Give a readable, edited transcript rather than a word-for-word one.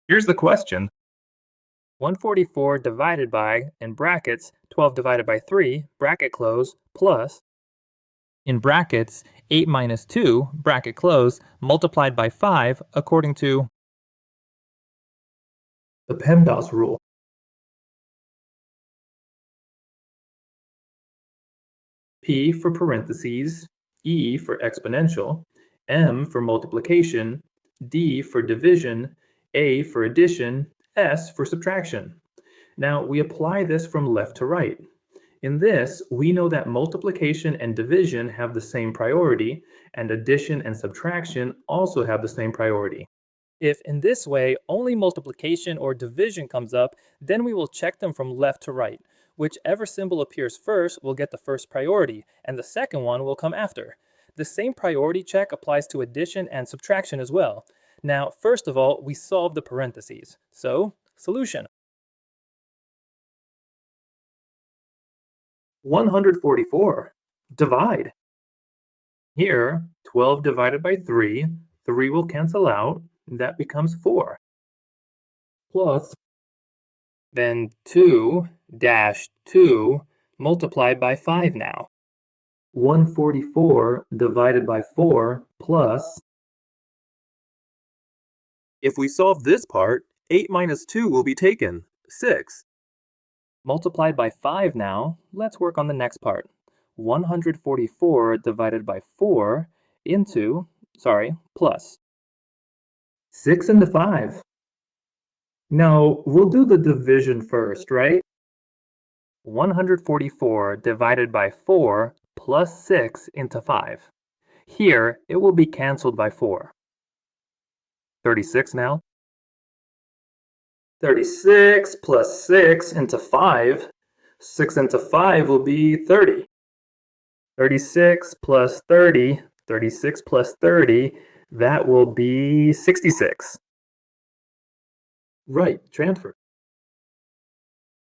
Here's the question. 144 divided by, in brackets, 12 divided by 3, bracket close, plus, in brackets, 8 minus 2, bracket close, multiplied by 5, according to The PEMDAS rule. P for parentheses, E for exponential, M for multiplication, D for division, A for addition, S for subtraction. Now we apply this from left to right. In this, we know that multiplication and division have the same priority, and addition and subtraction also have the same priority. If in this way only multiplication or division comes up, then we will check them from left to right. Whichever symbol appears first will get the first priority, and the second one will come after. The same priority check applies to addition and subtraction as well. Now, first of all, we solve the parentheses. So, solution. 144. Divide. Here, 12 divided by 3, 3 will cancel out, that becomes 4. Plus, Then 2 dash 2 multiplied by 5 now. 144 divided by 4 plus, if we solve this part, 8 minus 2 will be taken, 6. Multiplied by 5 now, let's work on the next part. 144 divided by 4 plus. 6 into 5. Now, we'll do the division first, right? 144 divided by 4 plus 6 into 5. Here, it will be canceled by 4. 36 now. 36 plus 6 into 5. 6 into 5 will be 30. 36 plus 30, 36 plus 30, that will be 66. Right, transfer.